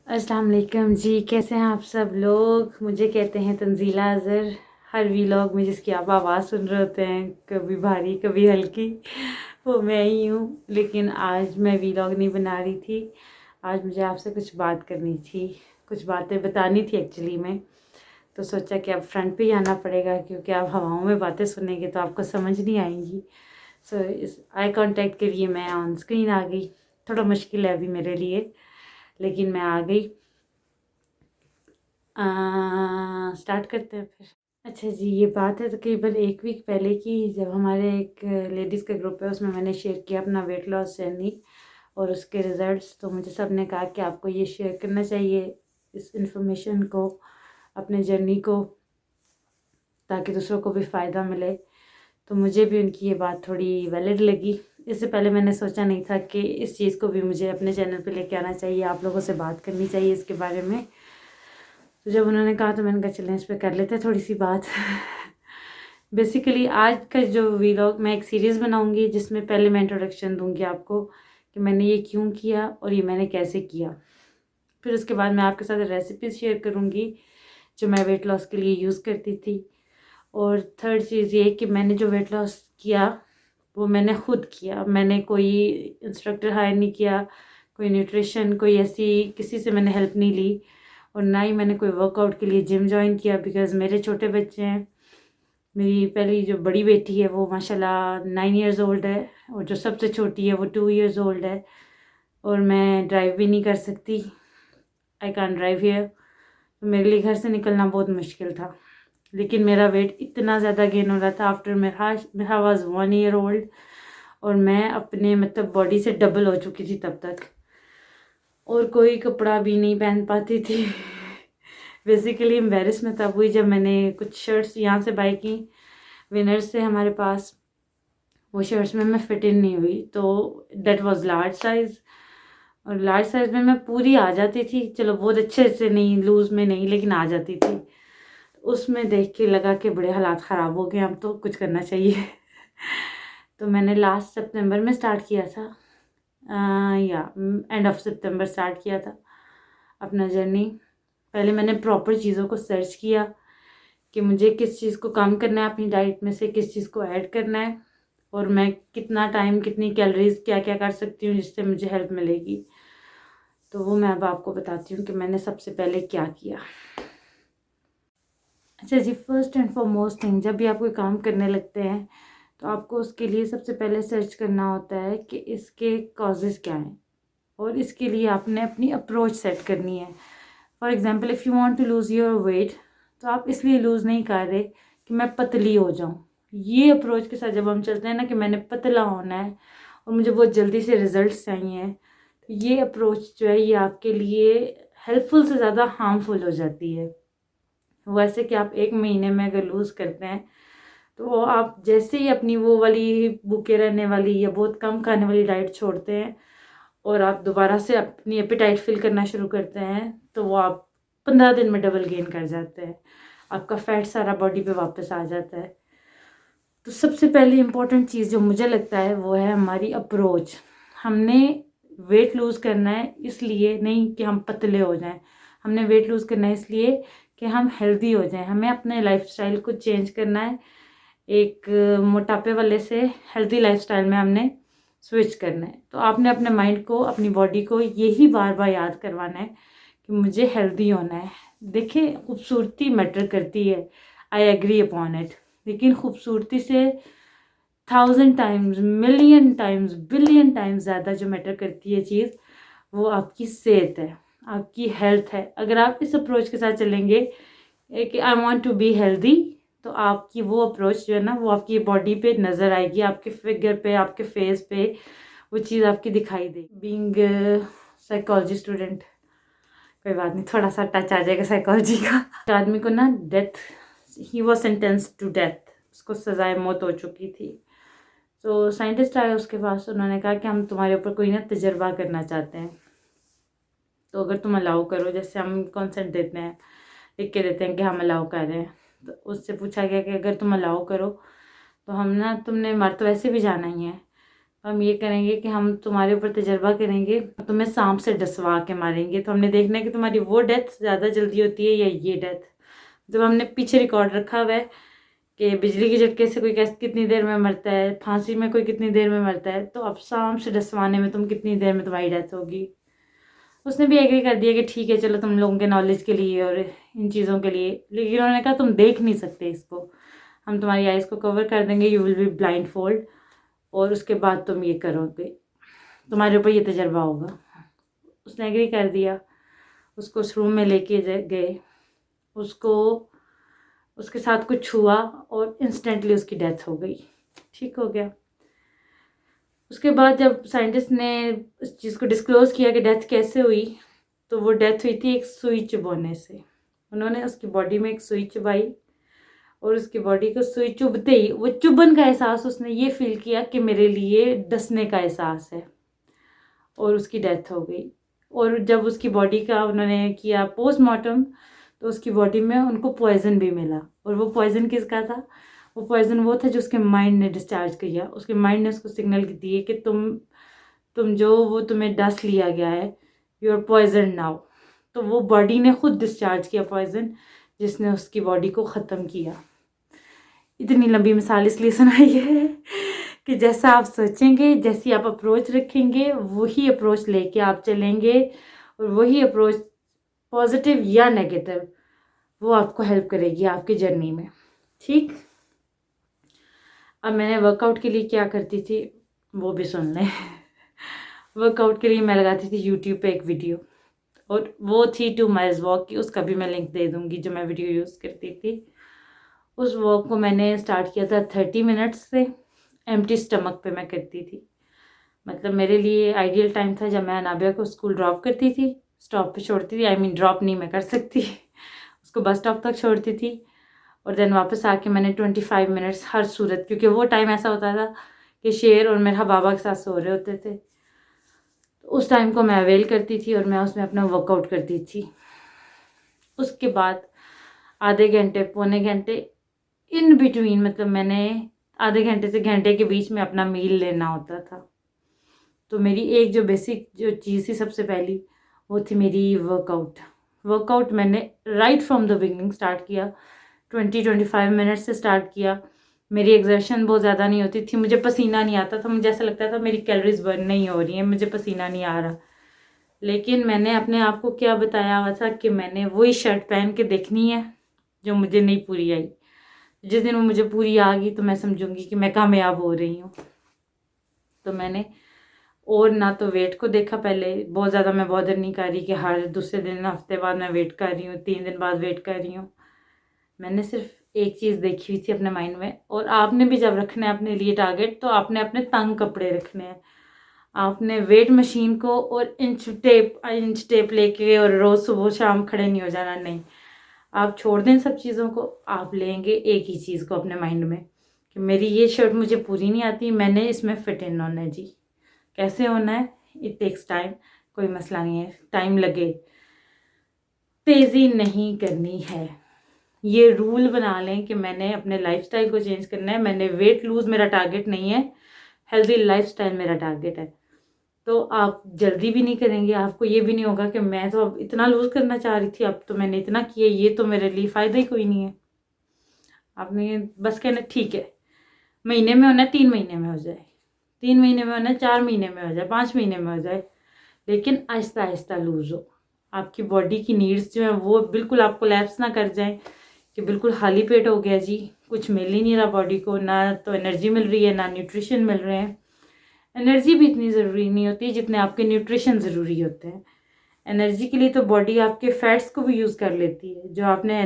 अस्सलाम वालेकुम जी, कैसे हैं आप सब लोग। मुझे कहते हैं तंजीला अज़हर। हर वीलॉग में जिसकी आप आवाज़ सुन रहे होते हैं, कभी भारी कभी हल्की, वो मैं ही हूँ। लेकिन आज मैं वीलॉग नहीं बना रही थी। आज मुझे आपसे कुछ बात करनी थी, कुछ बातें बतानी थी एक्चुअली में। तो सोचा कि अब फ्रंट पे ही आना पड़ेगा, क्योंकि आप हवाओं में बातें सुनेंगे तो आपको समझ नहीं आएंगी। सो इस आई कांटेक्ट के लिए मैं ऑन स्क्रीन आ गई। थोड़ा मुश्किल है अभी मेरे लिए, लेकिन मैं आ गई। स्टार्ट करते हैं फिर। अच्छा जी, ये बात है तकरीबन एक वीक पहले की, जब हमारे एक लेडीज़ का ग्रुप है, उसमें मैंने शेयर किया अपना वेट लॉस जर्नी और उसके रिज़ल्ट्स। तो मुझे सब ने कहा कि आपको ये शेयर करना चाहिए, इस इंफॉर्मेशन को, अपने जर्नी को, ताकि दूसरों को भी फ़ायदा मिले। तो मुझे भी उनकी ये बात थोड़ी वैलिड लगी। इससे पहले मैंने सोचा नहीं था कि इस चीज़ को भी मुझे अपने चैनल पे लेके आना चाहिए, आप लोगों से बात करनी चाहिए इसके बारे में। तो जब उन्होंने कहा तो मैंने कहा चलें इस पर कर लेते हैं थोड़ी सी बात। बेसिकली आज का जो वीलॉग, मैं एक सीरीज़ बनाऊंगी जिसमें पहले मैं इंट्रोडक्शन दूंगी आपको कि मैंने ये क्यों किया और ये मैंने कैसे किया। फिर उसके बाद मैं आपके साथ रेसिपीज़ शेयर करूंगी जो मैं वेट लॉस के लिए यूज़ करती थी। और थर्ड चीज़ ये कि मैंने जो वेट लॉस किया वो मैंने खुद किया। मैंने कोई इंस्ट्रक्टर हायर नहीं किया, कोई न्यूट्रिशन, कोई ऐसी किसी से मैंने हेल्प नहीं ली, और ना ही मैंने कोई वर्कआउट के लिए जिम ज्वाइन किया। बिकॉज़ मेरे छोटे बच्चे हैं। मेरी पहली जो बड़ी बेटी है वो माशाल्लाह 9 इयर्स ओल्ड है, और जो सबसे छोटी है वो 2 इयर्स ओल्ड है। और मैं ड्राइव भी नहीं कर सकती, आई कैन ड्राइव हियर। तो मेरे लिए घर से निकलना बहुत मुश्किल था। लेकिन मेरा वेट इतना ज़्यादा गेन हो रहा था आफ्टर मेरा वाज 1 ईयर ओल्ड, और मैं अपने मतलब बॉडी से डबल हो चुकी थी तब तक, और कोई कपड़ा भी नहीं पहन पाती थी। बेसिकली एम्बेरस में तब हुई जब मैंने कुछ शर्ट्स यहाँ से बाई की विनर्स से हमारे पास। वो शर्ट्स में मैं फिट इन नहीं हुई, तो दैट वाज लार्ज साइज़। और लार्ज साइज़ में मैं पूरी आ जाती थी, चलो बहुत अच्छे से नहीं, लूज़ में नहीं, लेकिन आ जाती थी। उसमें देख के लगा कि बड़े हालात ख़राब हो गए, अब तो कुछ करना चाहिए। तो मैंने लास्ट सितंबर में स्टार्ट किया था, या एंड ऑफ सितंबर स्टार्ट किया था अपना जर्नी। पहले मैंने प्रॉपर चीज़ों को सर्च किया कि मुझे किस चीज़ को कम करना है अपनी डाइट में से, किस चीज़ को ऐड करना है, और मैं कितना टाइम, कितनी कैलोरीज, क्या क्या कर सकती हूँ जिससे मुझे हेल्प मिलेगी। तो वो मैं अब आपको बताती हूँ कि मैंने सबसे पहले क्या किया। अच्छा जी, फर्स्ट एंड फॉरमोस्ट थिंग, जब भी आप कोई काम करने लगते हैं तो आपको उसके लिए सबसे पहले सर्च करना होता है कि इसके कॉजेज़ क्या हैं, और इसके लिए आपने अपनी अप्रोच सेट करनी है। For example, if you want to lose your weight, तो आप इसलिए लूज़ नहीं कर रहे कि मैं पतली हो जाऊँ। ये अप्रोच के साथ जब हम चलते हैं ना कि मैंने पतला होना है और मुझे बहुत जल्दी से रिज़ल्ट्स चाहिए, तो ये अप्रोच जो है ये आपके लिए हेल्पफुल से ज़्यादा हार्मफुल हो जाती है। वैसे कि आप 1 महीने में अगर लूज़ करते हैं तो आप जैसे ही अपनी वो वाली भूखे रहने वाली या बहुत कम खाने वाली डाइट छोड़ते हैं और आप दोबारा से अपनी एपेटाइट फिल करना शुरू करते हैं, तो वो आप 15 दिन में डबल गेन कर जाते हैं। आपका फैट सारा बॉडी पे वापस आ जाता है। तो सबसे पहली इम्पोर्टेंट चीज़ जो मुझे लगता है वो है हमारी अप्रोच। हमने वेट लूज़ करना है इसलिए नहीं कि हम पतले हो जाएं, हमने वेट लूज़ करना है इसलिए कि हम हेल्दी हो जाएं। हमें अपने लाइफस्टाइल को चेंज करना है, एक मोटापे वाले से हेल्दी लाइफस्टाइल में हमने स्विच करना है। तो आपने अपने माइंड को, अपनी बॉडी को यही बार बार याद करवाना है कि मुझे हेल्दी होना है। देखिए, खूबसूरती मैटर करती है, आई एग्री अपॉन इट, लेकिन खूबसूरती से 1000 times, million times, billion times ज़्यादा जो मैटर करती है चीज़, वो आपकी सेहत है, आपकी हेल्थ है। अगर आप इस अप्रोच के साथ चलेंगे कि I want to be healthy, तो आपकी वो अप्रोच जो है ना वो आपकी बॉडी पे नज़र आएगी, आपके फिगर पे, आपके फेस पे वो चीज़ आपकी दिखाई देगी। बीइंग साइकोलॉजी स्टूडेंट, कोई बात नहीं, थोड़ा सा टच आ जाएगा साइकोलॉजी का। आदमी को ना death, he was sentence to death, उसको सजाए मौत हो चुकी थी। तो साइंटिस्ट आए उसके पास, उन्होंने कहा कि हम तुम्हारे ऊपर कोई ना तजर्बा करना चाहते हैं, तो अगर तुम अलाउ करो, जैसे हम कॉन्सेंट देते हैं, लिख के देते हैं कि हम अलाउ कर रहे हैं, तो उससे पूछा गया कि अगर तुम अलाउ करो तो हम ना, तुमने मर तो वैसे भी जाना ही है, हम ये करेंगे कि हम तुम्हारे ऊपर तजर्बा करेंगे, तुम्हें सांप से डसवा के मारेंगे। तो हमने देखना है कि तुम्हारी वो डेथ ज़्यादा जल्दी होती है या ये डेथ। जब हमने पीछे रिकॉर्ड रखा हुआ है कि बिजली के झटके से कोई कैसे कितनी देर में मरता है, फांसी में कोई कितनी देर में मरता है, तो अब सांप से डसवाने में तुम कितनी देर में तुम्हारी डेथ होगी। उसने भी एग्री कर दिया कि ठीक है चलो तुम लोगों के नॉलेज के लिए और इन चीज़ों के लिए, लेकिन उन्होंने कहा तुम देख नहीं सकते इसको, हम तुम्हारी आइज़ को कवर कर देंगे, you will be blind fold, और उसके बाद तुम ये करोगे, तुम्हारे ऊपर ये तजर्बा होगा। उसने एग्री कर दिया। उसको उस रूम में लेके गए, उसको उसके साथ कुछ हुआ और इंस्टेंटली उसकी डेथ हो गई। ठीक हो गया। उसके बाद जब साइंटिस्ट ने इस चीज़ को डिस्क्लोज़ किया कि डेथ कैसे हुई, तो वो डेथ हुई थी एक सुई चुभने से। उन्होंने उसकी बॉडी में एक सुई चुभाई और उसकी बॉडी को सुई चुभते ही वो चुभन का एहसास उसने ये फील किया कि मेरे लिए डसने का एहसास है, और उसकी डेथ हो गई। और जब उसकी बॉडी का उन्होंने किया पोस्टमार्टम, तो उसकी बॉडी में उनको पॉइज़न भी मिला। और वो पॉइज़न किसका था? वो पॉइज़न वो था जो उसके माइंड ने डिस्चार्ज किया। उसके माइंड ने उसको सिग्नल दिए कि तुम जो वो तुम्हें डस लिया गया है, यू आर पॉइजन नाउ। तो वो बॉडी ने खुद डिस्चार्ज किया पॉइज़न, जिसने उसकी बॉडी को ख़त्म किया। इतनी लंबी मिसाल इसलिए सुनाई है कि जैसा आप सोचेंगे, जैसी आप अप्रोच रखेंगे, वही अप्रोच लेके आप चलेंगे, और वही अप्रोच पॉजिटिव या नेगेटिव वो आपको हेल्प करेगी आपकी जर्नी में। ठीक। अब मैंने वर्कआउट के लिए क्या करती थी वो भी सुन लें। वर्कआउट के लिए मैं लगाती थी यूट्यूब पे एक वीडियो, और वो थी 2 माइल्स वॉक की। उसका भी मैं लिंक दे दूँगी जो मैं वीडियो यूज़ करती थी। उस वॉक को मैंने स्टार्ट किया था 30 मिनट्स से। एम्प्टी स्टमक पे मैं करती थी। मतलब मेरे लिए आइडियल टाइम था जब मैं अनाबिया को स्कूल ड्रॉप करती थी, स्टॉप पे छोड़ती थी। आई मीन ड्रॉप नहीं मैं कर सकती, उसको बस स्टॉप तक छोड़ती थी, और देन वापस आके मैंने 25 मिनट्स हर सूरत, क्योंकि वो टाइम ऐसा होता था कि शेर और मेरा बाबा के साथ सो रहे होते थे, तो उस टाइम को मैं अवेल करती थी और मैं उसमें अपना वर्कआउट करती थी। उसके बाद आधे घंटे पौने घंटे इन बिटवीन, मतलब मैंने आधे घंटे से घंटे के बीच में अपना मील लेना होता था। तो मेरी एक जो बेसिक जो चीज़ थी सबसे पहली, वो थी मेरी वर्कआउट। वर्कआउट मैंने right from the beginning start किया, 20-25 मिनट से स्टार्ट किया। मेरी एक्सर्शन बहुत ज़्यादा नहीं होती थी, मुझे पसीना नहीं आता था, मुझे ऐसा लगता था मेरी कैलोरीज बर्न नहीं हो रही हैं, मुझे पसीना नहीं आ रहा। लेकिन मैंने अपने आप को क्या बताया हुआ था कि मैंने वही शर्ट पहन के देखनी है जो मुझे नहीं पूरी आई। जिस दिन वो मुझे पूरी आ गई तो मैं समझूंगी कि मैं कामयाब हो रही हूँ। तो मैंने और ना तो वेट को देखा, पहले बहुत ज़्यादा मैं बॉदर नहीं कर रही कि हर दूसरे दिन हफ्ते बाद मैं वेट कर रही हूँ, 3 दिन बाद वेट कर रही हूँ। मैंने सिर्फ एक चीज़ देखी हुई थी अपने माइंड में, और आपने भी जब रखना है अपने लिए टारगेट, तो आपने अपने तंग कपड़े रखने हैं। आपने वेट मशीन को और इंच टेप लेके और रोज़ सुबह शाम खड़े नहीं हो जाना, नहीं। आप छोड़ दें सब चीज़ों को, आप लेंगे एक ही चीज़ को अपने माइंड में कि मेरी ये शर्ट मुझे पूरी नहीं आती, मैंने इसमें फिट इन होना है जी। कैसे होना है? इट टेक्स टाइम, कोई मसला नहीं है, टाइम लगे, तेज़ी नहीं करनी है। ये रूल बना लें कि मैंने अपने लाइफस्टाइल को चेंज करना है। मैंने वेट लूज़ मेरा टारगेट नहीं है, हेल्दी लाइफस्टाइल मेरा टारगेट है। तो आप जल्दी भी नहीं करेंगे, आपको ये भी नहीं होगा कि मैं तो अब इतना लूज़ करना चाह रही थी, अब तो मैंने इतना किया, ये तो मेरे लिए फ़ायदा ही कोई नहीं है। आपने बस कहना ठीक है, महीने में होना है 3 महीने में हो जाए, 3 महीने में होना है 4 महीने में हो जाए, 5 महीने में हो जाए, लेकिन आहिस्ता आहिस्ता लूज़ हो। आपकी बॉडी की नीड्स जो हैं वो बिल्कुल आप कोलैप्स ना कर जाएं कि बिल्कुल खाली पेट हो गया जी, कुछ मिल ही नहीं रहा बॉडी को, ना तो एनर्जी मिल रही है ना न्यूट्रिशन मिल रहे हैं। एनर्जी भी इतनी ज़रूरी नहीं होती जितने आपके न्यूट्रिशन ज़रूरी होते हैं। एनर्जी के लिए तो बॉडी आपके फैट्स को भी यूज़ कर लेती है, जो आपने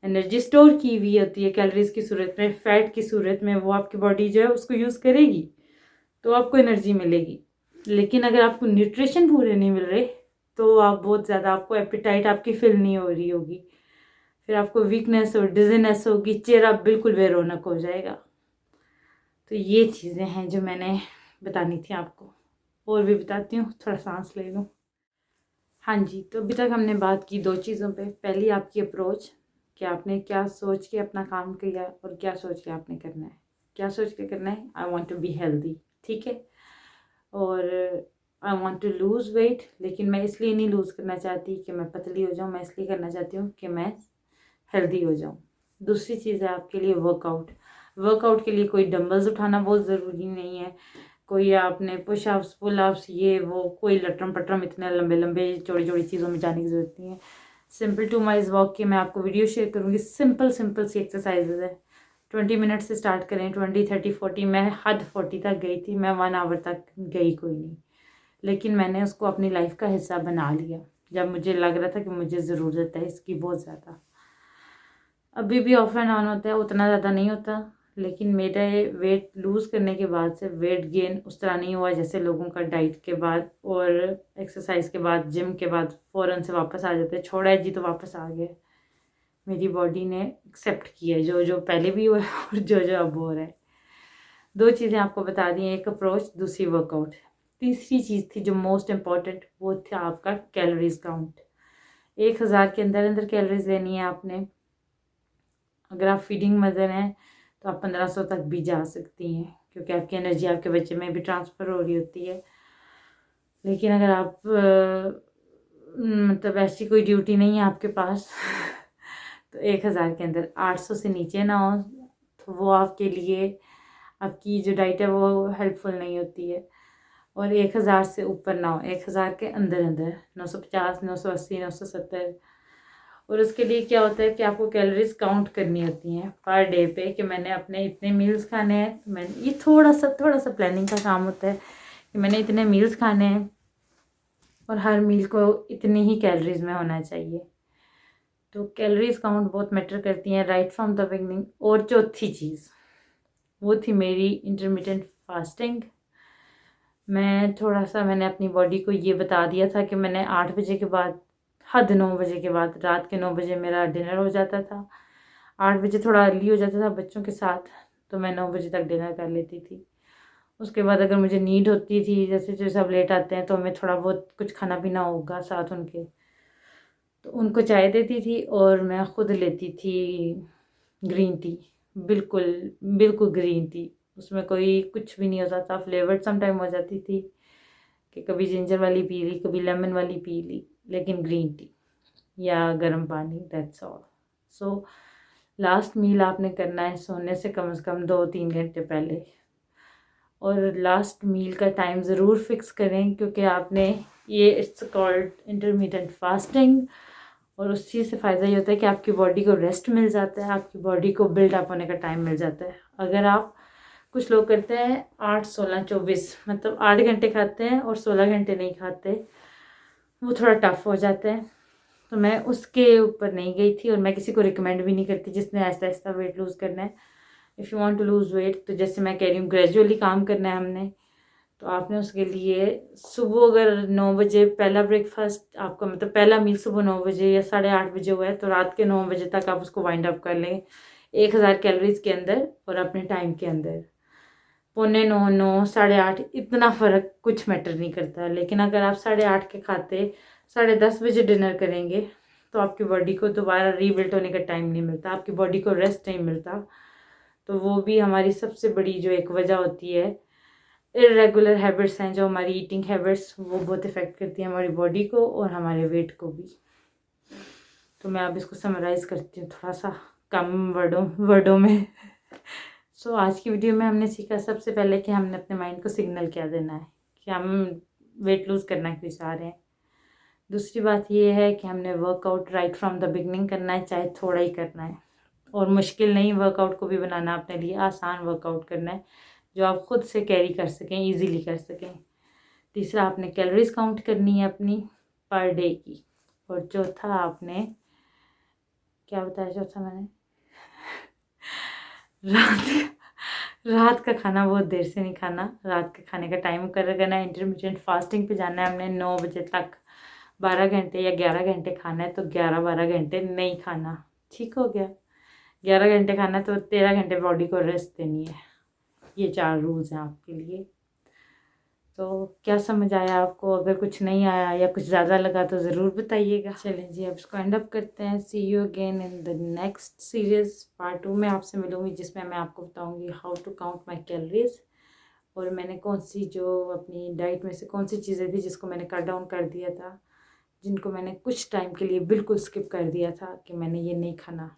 एनर्जी स्टोर की हुई होती है कैलोरीज की सूरत में, फैट की सूरत में, वो आपकी बॉडी जो है उसको यूज़ करेगी, तो आपको एनर्जी मिलेगी। लेकिन अगर आपको न्यूट्रिशन पूरे नहीं मिल रहे, तो आप बहुत ज़्यादा, आपको एपिटाइट आपकी फिल नहीं हो रही होगी, फिर आपको वीकनेस और डिजीनेस होगी, चेहरा बिल्कुल बेरौनक हो जाएगा। तो ये चीज़ें हैं जो मैंने बतानी थी आपको। और भी बताती हूँ, थोड़ा सांस ले लूँ। हाँ जी, तो अभी तक हमने बात की 2 चीज़ों पे। पहली आपकी अप्रोच, कि आपने क्या सोच के अपना काम किया और क्या सोच के आपने करना है। क्या सोच के करना है? I want to be healthy. ठीक है। और I want to lose weight, लेकिन मैं इसलिए नहीं लूज़ करना चाहती कि मैं पतली हो जाऊँ, मैं इसलिए करना चाहती हूँ कि मैं हेल्दी हो जाऊँ। दूसरी चीज़ है आपके लिए वर्कआउट। वर्कआउट के लिए कोई डंबल्स उठाना बहुत ज़रूरी नहीं है, कोई आपने पुशअप्स पुलअप्स ये वो कोई लटरम पटरम इतने लंबे लंबे चौड़ी चौड़ी चीज़ों में जाने की ज़रूरत नहीं है। सिंपल 2 माइल्स वॉक की मैं आपको वीडियो शेयर करूँगी। सिंपल सिंपल सी एक्सरसाइजेज है। 20 मिनट से स्टार्ट करें, 20 30 40, मैं हद 40 तक गई थी, मैं 1 आवर तक गई कोई नहीं, लेकिन मैंने उसको अपनी लाइफ का हिस्सा बना लिया जब मुझे लग रहा था कि मुझे ज़रूरत है इसकी बहुत ज़्यादा। अभी भी ऑफ एंड ऑन होता है, उतना ज़्यादा नहीं होता, लेकिन मेरा वेट लूज़ करने के बाद से वेट गेन उस तरह नहीं हुआ जैसे लोगों का डाइट के बाद और एक्सरसाइज के बाद जिम के बाद फ़ौरन से वापस आ जाते हैं। छोड़ा है जी तो वापस आ गए। मेरी बॉडी ने एक्सेप्ट किया है जो जो पहले भी हुआ है और जो जो अब हो रहा है। 2 चीज़ें आपको बता दी, एक अप्रोच, दूसरी वर्कआउट। तीसरी चीज़ थी जो मोस्ट इम्पॉर्टेंट, वो था आपका कैलोरीज काउंट। 1000 के अंदर अंदर कैलोरीज लेनी है आपने। अगर आप फीडिंग मदर हैं तो आप 1500 तक भी जा सकती हैं, क्योंकि आपकी एनर्जी आपके बच्चे में भी ट्रांसफ़र हो रही होती है। लेकिन अगर आप मतलब ऐसी कोई ड्यूटी नहीं है आपके पास तो 1000 के अंदर 800 से नीचे ना हो तो वो आपके लिए, आपकी जो डाइट है वो हेल्पफुल नहीं होती है। और 1000 से ऊपर ना हो, 1000 के अंदर अंदर 950 980 970। और उसके लिए क्या होता है कि आपको कैलोरीज काउंट करनी होती हैं पर डे पे, कि मैंने अपने इतने मील्स खाने हैं। तो मैं ये थोड़ा सा प्लानिंग का काम होता है कि मैंने इतने मील्स खाने हैं और हर मील को इतनी ही कैलोरीज में होना चाहिए। तो कैलोरीज काउंट बहुत मैटर करती हैं राइट फ्रॉम द बिगनिंग। और चौथी चीज़ वो थी मेरी इंटरमिटेंट फास्टिंग। मैंने अपनी बॉडी को ये बता दिया था कि मैंने 8 बजे के बाद, हद 9 बजे के बाद, रात के 9 बजे मेरा डिनर हो जाता था। 8 बजे थोड़ा अर्ली हो जाता था बच्चों के साथ, तो मैं 9 बजे तक डिनर कर लेती थी। उसके बाद अगर मुझे नीड होती थी, जैसे जो सब लेट आते हैं तो हमें थोड़ा बहुत कुछ खाना पीना होगा साथ उनके, तो उनको चाय देती थी और मैं ख़ुद लेती थी ग्रीन टी। बिल्कुल बिल्कुल ग्रीन टी, उसमें कोई कुछ भी नहीं होता था। फ्लेवर्ड समटाइम हो जाती थी कि कभी जिंजर वाली पी ली, कभी लेमन वाली पी ली, लेकिन ग्रीन टी या गर्म पानी, that's all. So last meal आपने करना है सोने से कम 2-3 घंटे पहले। और लास्ट मील का टाइम ज़रूर फिक्स करें, क्योंकि आपने ये, इट्स कॉल्ड इंटरमिटेंट फास्टिंग। और उस चीज़ से फ़ायदा ये होता है कि आपकी बॉडी को रेस्ट मिल जाता है, आपकी बॉडी को बिल्ड अप होने का टाइम मिल जाता है। अगर आप, कुछ लोग करते हैं 8 16 24, मतलब 8 घंटे खाते हैं और 16 घंटे नहीं खाते, वो थोड़ा टफ हो जाता है। तो मैं उसके ऊपर नहीं गई थी और मैं किसी को रिकमेंड भी नहीं करती जिसने ऐसा ऐसा वेट लूज़ करना है। If you want to lose weight, तो जैसे मैं कह रही हूँ ग्रेजुअली काम करना है हमने, तो आपने उसके लिए सुबह अगर 9 बजे पहला ब्रेकफास्ट आपका, मतलब पहला मील सुबह 9 बजे या 8:30 बजे हुआ है, तो रात के 9 बजे तक आप उसको वाइंड अप कर लें 1000 कैलोरीज के अंदर और अपने टाइम के अंदर। 8:45 9 8:30 इतना फ़र्क कुछ मैटर नहीं करता। लेकिन अगर आप 8:30 के खाते 10:30 बजे डिनर करेंगे तो आपकी बॉडी को दोबारा रीबिल्ड होने का टाइम नहीं मिलता, आपकी बॉडी को रेस्ट नहीं मिलता। तो वो भी हमारी सबसे बड़ी जो एक वजह होती है। इर्रेगुलर हैबिट्स हैं जो हमारी ईटिंग हैबिट्स, वो बहुत इफ़ेक्ट करती हैं हमारी बॉडी को और हमारे वेट को भी। तो मैं अब इसको समराइज़ करती हूँ थोड़ा सा कम वर्डों में। सो आज की वीडियो में हमने सीखा सबसे पहले कि हमने अपने माइंड को सिग्नल क्या देना है कि हम वेट लूज़ करना क्यों चाह रहे हैं। दूसरी बात ये है कि हमने workout right from the beginning करना है, चाहे थोड़ा ही करना है, और मुश्किल नहीं वर्कआउट को भी बनाना अपने लिए, आसान वर्कआउट करना है जो आप खुद से कैरी कर सकें, इजीली कर सकें। तीसरा, आपने कैलोरीज काउंट करनी है अपनी पर डे की। और चौथा, आपने क्या बताया चौथा मैंने, रात का खाना बहुत देर से नहीं खाना, रात के खाने का टाइम कर करना है। इंटरमिटेंट फास्टिंग पे जाना है हमने 9 बजे तक, 12 घंटे या 11 घंटे खाना है तो 11-12 घंटे नहीं खाना, ठीक हो गया। 11 घंटे खाना है तो 13 घंटे बॉडी को रेस्ट देनी है। ये 4 रूल्स हैं आपके लिए। तो क्या समझ आया आपको? अगर कुछ नहीं आया या कुछ ज़्यादा लगा तो ज़रूर बताइएगा। चलें जी, अब इसको एंड अप करते हैं। See you again in the next series. Part 2 में आपसे मिलूँगी, जिसमें मैं आपको बताऊँगी how to count my calories. और मैंने कौन सी जो अपनी डाइट में से कौन सी चीज़ें थी जिसको मैंने कट डाउन कर दिया था, जिनको मैंने कुछ टाइम के लिए बिल्कुल स्किप कर दिया था कि मैंने ये नहीं खाना।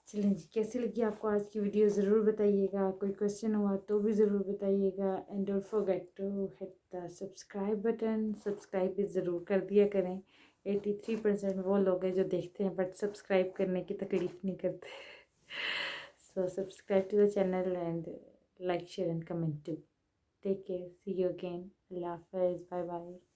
चलें जी, कैसी लगी आपको आज की वीडियो ज़रूर बताइएगा। कोई क्वेश्चन हुआ तो भी ज़रूर बताइएगा। And don't forget to hit the subscribe button. Subscribe भी ज़रूर कर दिया करें। 83% वो लोग हैं जो देखते हैं बट सब्सक्राइब करने की तकलीफ़ नहीं करते। So subscribe to the channel and like share and comment too. Take care, see you again. Allah हाफ़िज़, बाय बाय।